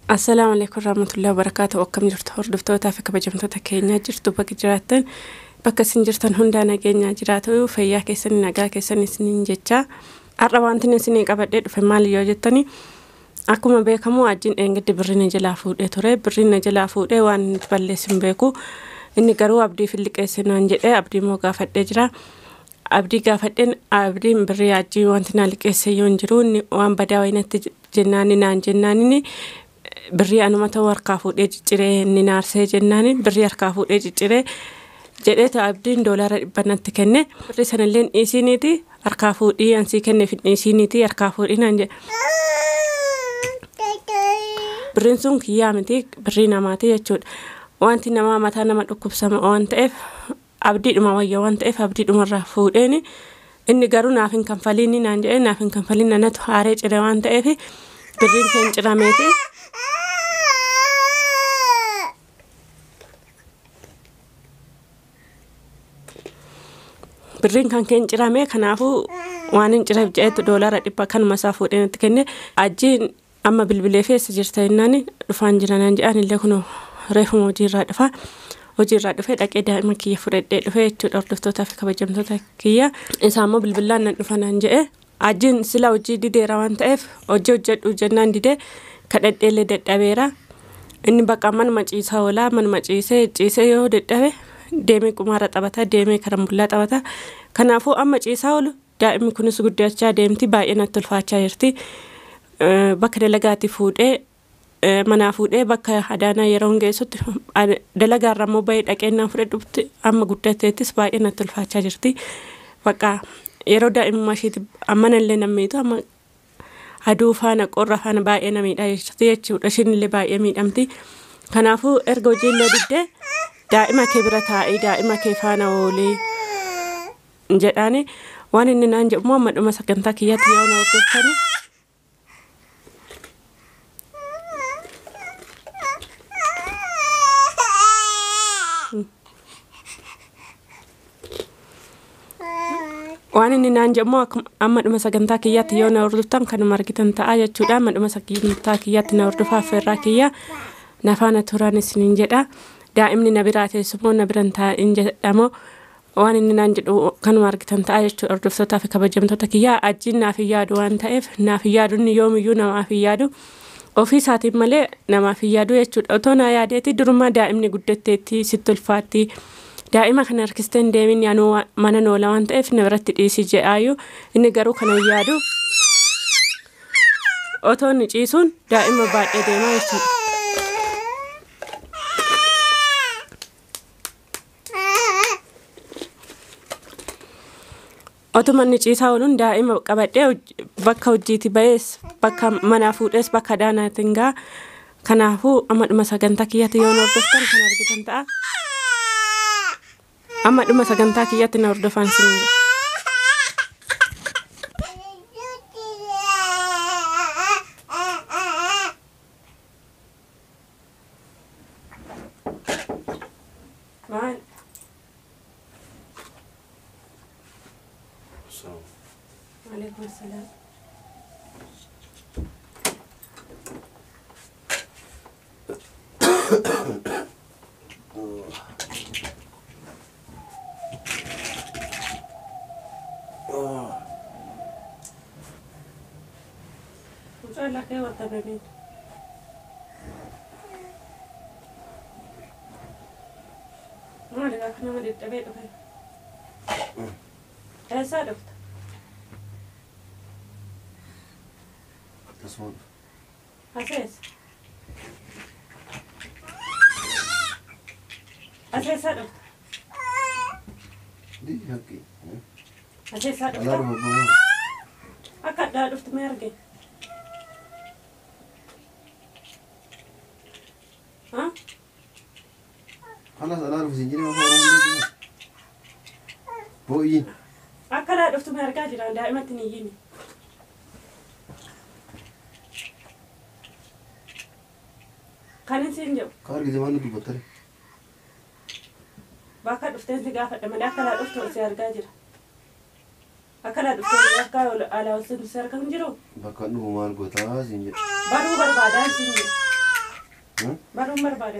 السلام عليكم ورحمة الله وبركاته. وكم جرت هردفتوتا في كبجمتوتا كينيا جرتو بك جراتن بك سنجرتن هندانا كينيا جراتو فيا كيسن نجا كيسن سنين جتة أروانتني سنين قبل في مالي يوجتني أكو بيكمو أجين إنجد برين جلافود ترى برين جلافود وان تبلسم بيكو إني قرو أبدي في اللي كيسن أنجد أبدي مو قافت دجرا أبدي قافتن أبدي بري أجي وانتنا لكيسن ينجرون وان بداوين جناني نان جناني بري أنا ما توارق فود إجتري ننارسه جنانين بري أركا فود إجتري جدت عبدين $1 بنات كنّه بري سنة لين إيسينيتي أركا فود أنسي كنّه في إيسينيتي أركا فود إنانج برينسون كيامتي بري نماتي يجود وانتي نما متى نما تكوب سما وانت إف عبدي ما ويا وانت إف عبدي مرة فود إني قارو نافين كنفليني نانج نافين كنفلين أنا تحارج إذا وانت إف برين كنج راميتي برين كان كين جرامي كنافو وانين جراب جاءت $1 دبا كان مسافو دين تكني أجين أما بالبليفي سجرتيناني رفان جرانان جاني اللي كنو ريفو مجير دفا وجير دفا داك دائما كي فرد دفا تدور دفتوتا في كبجمتوتا كيا إنسان بالبلان رفانان جاء أجين سلا وجي دي روان تاف وجد وجنان دي كدد اللي دد أبيرا إني بقى من مجيسها ولا من مجيسه يو دد deemee kumaara taphataa deemee karambullaa taphataa kanaafuu amma ciisaa oolu daa'imni kunis guddachaa deemti baay'ee natti ulfaachaa jirti bakka dalagaatti fuudhee manaa fuudhee bakka hadaanaa yeroo geessutti dalagaarra immoo baay'ee dhaqeennaan fudhadhutti amma guddateettis baay'ee natti ulfaachaa jirti bakka yeroo daa'imummaa isheetti ammanallee nammiitu amma aduu faana qorra faana baay'ee namiidhaa jechuudha ishiinillee baay'ee miidhamti kanaafuu erga hojiillee diddee دائما كبرتها أي دائما كيفانا ولي جداني وأنا إن نانجب محمد وما سكنتها كيات يونا وقفتني وأنا إن نانجب محمد وما سكنتها كيات يونا وقفتن كانوا مركتن تاجت شو دائما وما سكنتها كيات نوردفها في الراكية نفانا تراني سنين جدا دائما نبراتي سمو نبرنتا إنجا أمو وان إني نانجد كانوا ماركتن تاجت أردفتوتا في كبجمتوتا كيا أجين نافيادو وان تايف نافيادو يوم يونا مافيادو وفي ساعتي ملي نمافيادو يجود أوتونا ياديتي درما دائما قدتتي ست الفاتي دائما كان ركستن دائما يانو مانا نولا وان تايف نبرت إيسي جي آيو إني قارو كان يادو أوتون جيسون دائما بعد إديما يجود أتمنى نجيسها ولون دائما قبضة بكا وجيتي بيس بكا منافودس بكا دانا تنجا كنافو أما مسكنتا كياتي يوم وردفتن كنا رجعتن تا أما مسكنتا كياتي نوردفان سنين عليكم السلام وصل لك ايه وانت ببيت ما لك احنا ما نتبيت ايه صادفت تصور أساس هذا دي هكي أساس هذا الله ربنا أكاد لا دفت ما يرجع ها خلاص الله رب سنجري ما فاهم بوين أكاد لا دفت ما يرجع جرا دائما تنيجيني كان سنجو كارك زمان دو بطل باكا دفتين سقافة لما أكاد دفت وسيرجع جرا أكلا دكتور أكلا على وسط سرقة نجرو. بكرة نو مال قطع زينجر. بارو بربادان زينجر. Baruun barbaade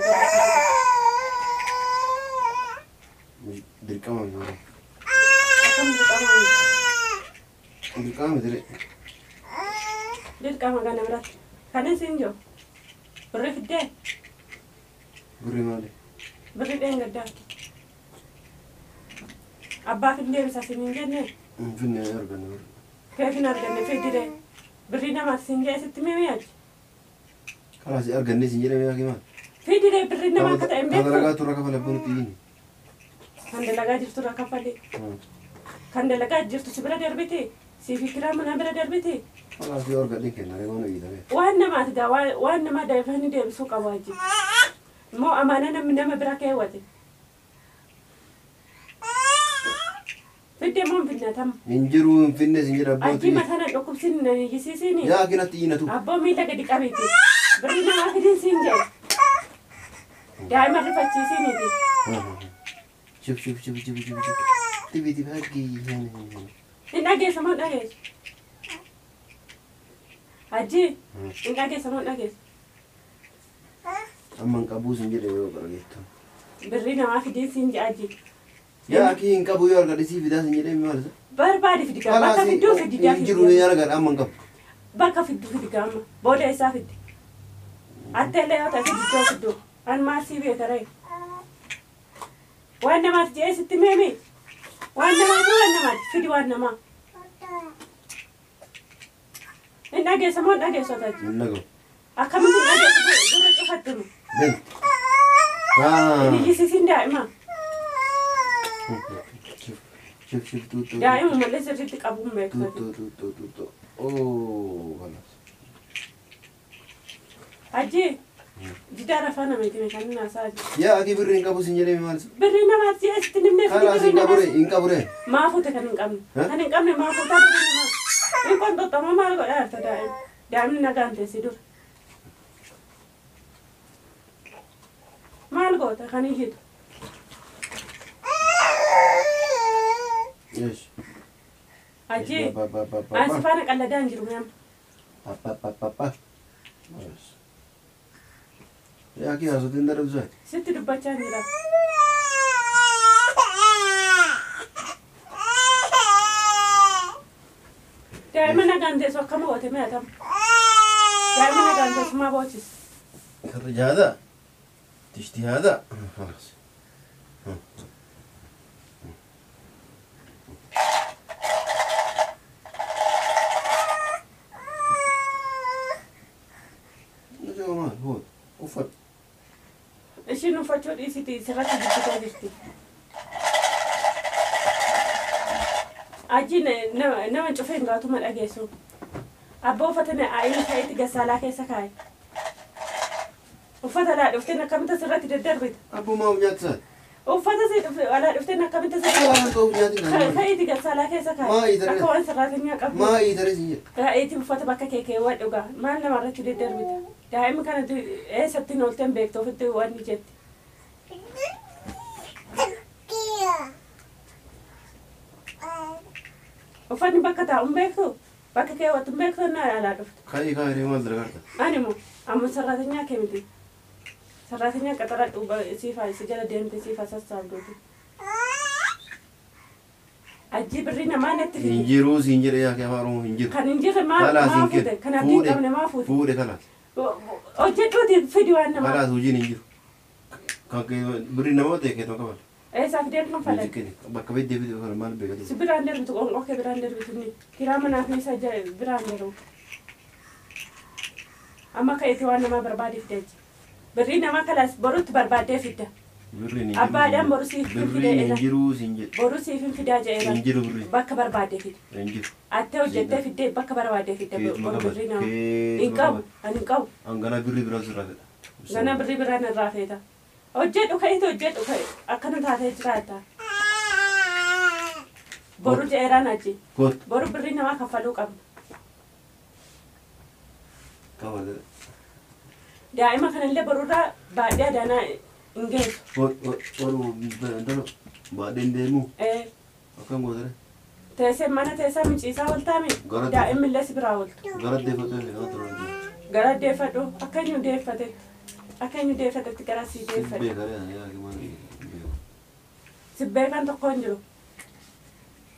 dirqama yoo akkam dirqama dirqama dire dirqama kana biratti kanin siin jiru birri fiddee birri maali birri dheengaddaa abbaa fiddee bisa siin hin jenne finne arganne keefin arganne fiddire birri namaaf siin jee sitti meemiyaachi kalaas arganne siin jedhame yaa kimaa fiddire birri namaa akka ta'e hin beektu dalagaa turra kafala bunti yini kan dalagaa jirtu irra kafale kan dalagaa jirtu si bira darbite siifi kiraa manaa bira darbite kalaas yoo argadhe kenna reegoon eegitame waan namaati gaa waan namaa daa'ifanii deebisuu qabu wajji immoo amaana namni nama bira keewwate fiddee moo hin finnatam injiru finne siin jedha ajii abbooti matana dhukkubsin na hiyyisiisiini yaa kinatti yinatu abboo miila gadi qabeeti birri namaa fidin siin jedhe daa'ima rifachiisiiniti shuf tibi haggi hin dhageessa moo hin dhageessu ajii hin dhageessa moo hin dhageessu amman qabuu siin jedhe yoo gargeettu birri namaa fidin siin jedhe ajii yaa ki hin qabu yoo argadhe sii fidaa siin jedhe maalisa barbaade fidigaa bakka fidduu fidigaa injiru ni argadhe amman qabu bakka fidduu fidigaa amma booda isaa fiddi atteellee yoo ta'e fidigaa fidduu an maasii beekaree waan namaati jee sitti meemi waan namaati fidi waan namaa hin dhageessa moo hin dhageessu ataati hin dhagahu akkamitti hin dhageessu gurra cufattimu ben hin hiyyisiisin daa'ima shuf tuutu daa'ima mallee sirriitti qabuun beeksati tuutu oo kalaas ajii jidaa rafaa nameeti meeshaan naasaa ajii yaa ki birri hin qabu siin jedhe maalisa birrii namaati jee sitti nimnee fidi kalaas birrii namaati hin qabure maafuute kan hin qabne maafuutaa birrii namaa hin qonxoxxamoo maal godhaa jirta daa'imni nagaan teessi dura maal goota kan iyyitu yes ajii ansi faana qalladaan jiru meema papa yes yaa ki haasotiin darabsa sitti dubbachaa hin jira daa'ima nagaan teessu akkama goote meetam daa'ima nagaan teessu maa boochis خرج هذا تشتي هذا خلاص نجوا ما هو وفد ishiin uffachuu dhiisiti sirratti dubbitee jirti ajii nama cufee hin gaatuma dhageessu abbaa uffatame aayini ka'itti gassaalaa keessa kaa'e uffata alaa dhufteen akkamitti sirratti daddarbita أبو ما وجدت uffata alaa dhufteen akkamitti ما sirratti هو وجدت ka'itti gassaalaa keessa ما kaa'e يدري akka waan sirraatinyaa qabu ما يدري ka'itti uffata bakka keekee waan dhugaa maal namarratti daddarbita daa'imni kana eessatti noolteen beektu ofitti waan ni jetti uffanni bakka taa'uun beektu bakka keewwattuun beektu naa alaa dhuftu خلي كايري ما دركت animu amma sarraatinyaa kee miti sarraatinyaa qaxaradhu siifaa si jala deemte siifaa sassaabduuti ajii birrii namaa natti fidi إنجيرو سينجر يا كمارو إنجير kan hin jirre maa خلاص maa إنكر fuute kan abdii hin qabne maa fuute فودي خلاص hojjedhuuti fidi waan namaa خلاص وجين إنجير كان بري نموت يا كده كمان eessaa fideen kan falan كده بكبر دي فيديو كمان ما si بيجي biraan darbitu qonqoo kee biraan darbitu ni kiraa manaa fi isa biraan darbu amma ka'eeti waan namaa barbaade fideechi birrii namaa kalaas borutti barbaaddee fidda بري abbaadhaan boru siif hin بري fidee jedha إنجيرو سينجر boru siif hin fidaa jedheera إنجيرو بري bakka barbaadee fide إنجير attee hojjettee fiddee bakka barbaadee fidda Keetuma boru qaba. birrii namaa Keetuma hin qabu qaba. ani hin qabu أنا بري برا سرعة gana birrii biraan irraa feeta hojjedhu ka'eeti hojjedhu ka'e akkana taatee jiraata boru jedheeraan achi كوت boru birrii namaa kaffaluu qabna كمان daa'ima kanallee borurraa baadhee adaanaa hin geessu كوت ورو بندرو بعدين ديمو أكمل قدره teessee mana teessaa miciisaa waltaame Gara- daa'imillee si biraa waltu غلط ديفو تاني غلط gara deeffadhu akka inni deeffate أكين يدافع تتكراسي يدافع سبيك عليها يا كمان سبيك أنت قنجرو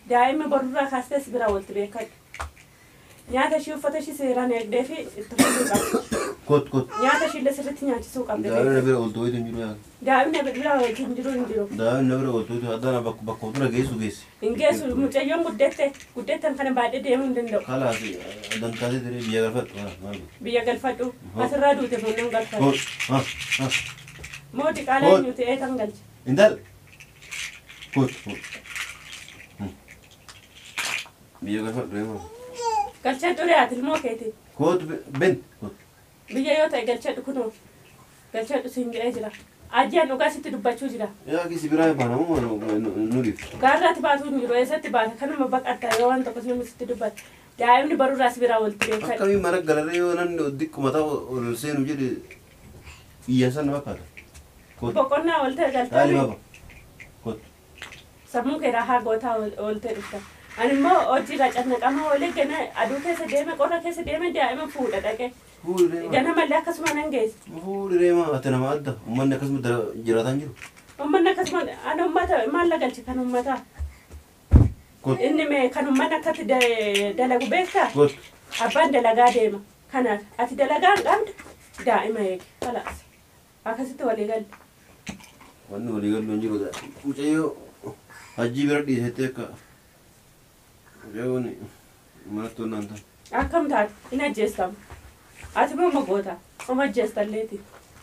دائما برا خاصة سبرا ولت بيك نياتا شوف فتشي سيران يقدفي التفضل كوت نياتا شيء لسرت نياتا سوق قبل دائما نبرة قلتوي تنجرو يا دائما نبرا تنجرو دائما نبرة قلتوي هذا أنا بكوتنا جيسو إنجاز متجيم قدرت كان بعد ديمون دندو خلاص دم كذي تري بيجرفت بيجا قلفاتو أسرادو تفنن قلفاتو كوت ها موتي على نيوتي إيه تنقل إندال كوت بيجرفت ريمو قلشة دوريات الموكيتي كوت بنت كوت بيجا يوتا قلشة كنو قلشة سينجي أجرا أجيان نقاسي تدبّچو جرا يا كيسي براي بانا مو نوريف قارات باتو نيرو إسات بات كانوا مباك أتايوان تقصي مست دبّچ دائما برو راس برا ولتي كمي مرق غلريو نن وديك متا ولسين وجدي ياسن ما كذا كوت بقولنا ولتي علي قلتي بابا كوت سمو كيرا ها غوتا ولتي رفتا أنا ما أجي راجعنا كما ولي كنا أدوكي سديمة قرا كي سديمة دائما فودا دكه فول ريما جانا ملاك كسمان انجز فول ريما أتنا ما أدا ومن كسم جراتان جرو أمنا كسمان أنا أمتا ما لقلت كان أمتا كوت إني ما كان أمنا كت دلقو بيكا كوت أبان دلقا ديما كانت أتي دلقا قمت دائما هيك خلاص أكسيت ولي قال وانو ولي قال لونجرو ده مجيو حجي بردي هتك جوني مرتو نانتا أكم تار إن أجستم أتبع مقوتا وما أجست الليتي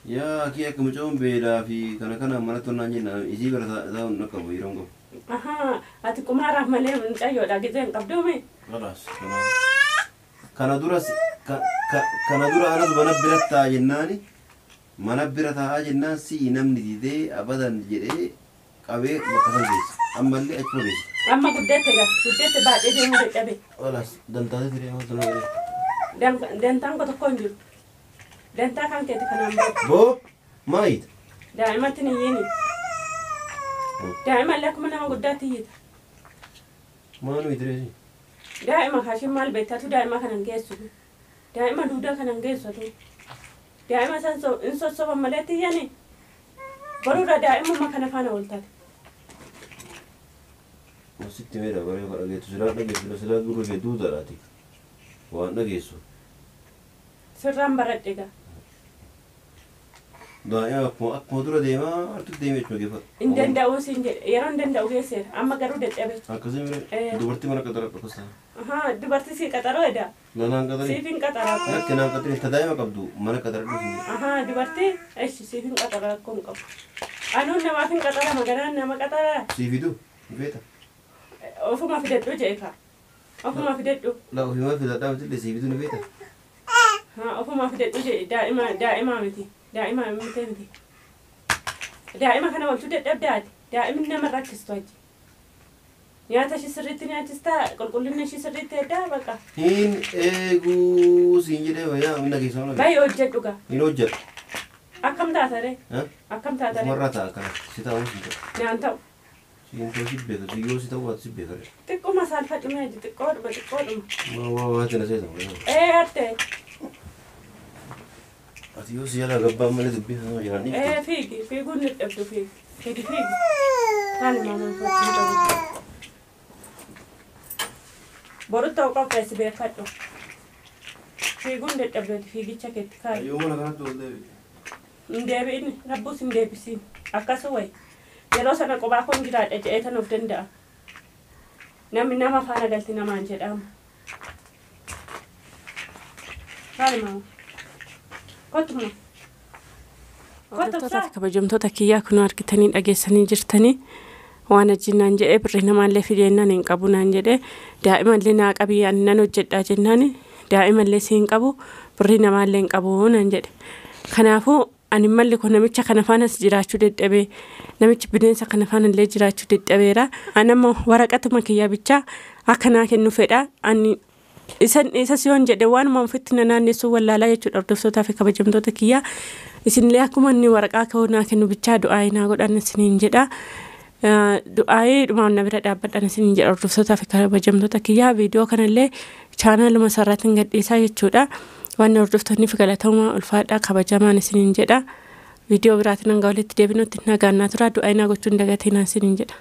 يا كي أك مجاوم بيلا في كنا مرتو نانجينا إيجي برا ده نكبو يرونغو أها أتكم هرح مليه من أيوة لقيتين قبضومي خلاص كنا دورا أنا زبنا برتا جناني mana bira taa'aa jennaan si namni didee abadan jedhee qabee bakka san geesse ammallee achuma geesse. Amma guddette baadhee deemuu dadhabe. Olaas dantaatee tiree maa tolaa jedhee. Dantaan tokko hin jiru. Dantaa kan keeti kanaan booda. Boo maayita. Daa'imatti ni yiini. Daa'imallee akkuma nama guddaatti yiita. Maanuu itireesi. Daa'ima kaashin maal beektatu daa'ima kanan geessu. Daa'ima duudaa kanan geessatu. daa'ima san in sossoban malee tiyyani baruudha daa'imummaa kana faana ooltate. Asitti meedha baree kan dhageessu silaa dhageessu silaa gurra hedduu taa'aati waan dhageessu. Sirraan baradhe gaa. Daa'ima akkuma dura deemaa hartutti deemee jechuudha geeffata. In danda'uu siin jedhe yeroo hin danda'u geesseera amma garuu dadhabe. Akkasii miree dubartii mana qaxara dhokkosaa. Dubartii si qaxaroo edda. Nanaan qaxaree. Siifin qaxaraa. Lakki naan qaxaree ta daa'ima qabdu mana qaxara dhokkosaa. Dubartii eeshi siifin qaxaraa akkuma qabu. Anuun namaaf hin qaxara maganaan nama qaxaraa. Siifidu beeta. Ofuma fidadhu jeekaa. Ofuma fidadhu. La ofuma fidadhaa miti siifidu ni beeta. Ofuma fidadhu jee daa'ima miti. Daa'ima miti. Daa'ima kana waltu dadhabdaati. Daa'imni nama rakkistu achi. Nyaata ishii sirriitti nyaachistaa qulqullinni ishii sirriitti eddaa baqa. Hin eeguu siin jedhee wayyaa minna keessaa mana. Baay'ee hojjedhu gaa. Hin hojjedhu. Akkam taatare? Akkam taatare? Umarraa ta'a akkana si ta'uu si ta'u. Naan ta'u. Siin ta'u si beeka si yoo si ta'u waati si beeka. Xiqquma saalfadhumee aji xiqqoodhuma. Waati na seetu. Arte. Ati yoo si yaalaa gabbaan malee dubbii sana jiranii. Fiigi fiiguun ni dhabdu fiigi. Fiigi. Taani maamaan fa'aatiin qabu. Boru ta'u qopheessi beekadhu. Fiiguun dadhabdeeti fiigicha keetti kaayi. Yoo mana kanatti ol deebi. Hin deebi'in rabbuus hin deebisiin. Akkasuma wayi. Yeroo sana qophaa koon jiraadha jedhee tan of danda'a. Namni nama faana galti namaan jedhama. Haali maama. Kottuma. Hordoftoota kabajamtoota kiyyaa kun argitanii dhageessanii jirtanii. Waan ajjinnaan jedhee birrii namaallee fideennan hin qabu naan jedhee daa'imallee naa qabii ani nan hojjedhaa jennaan daa'imallee si hin qabu birrii namaallee hin qabu naan jedhe. Kanaafuu ani malli kun namicha kana faanas jiraachuu dadhabee namichi bineensa kana faanallee jiraachuu dadhabeera. Ani ammoo waraqatuma kiyyaa bichaa akka naa kennu fedha. Ani isas yoon jedhe waanuma ofitti na naannessuu wallaalaa jechuudha hordoftootaa fi kabajamtoota kiyyaa. Isinillee akkuma inni waraqaa ka'uu naa kennu bichaa du'aa naa godhan isiniin jedha. Du'aayee dhumaan na bira dhaabbadhaan isiniin jedha hordoftootaa fi kabajamtoota kiyyaa viidiyoo kanallee chaanaaluma sararaatiin gadhiisaa jechuudha. Waan hordoftoonni fi galatooma ulfaadhaa kabajamaan isiniin jedha. viidiyoo biraatiin hanga walitti deebinutti nagaan naa turaa du'aa inaa gochuun dagatiin asiin hin jedha.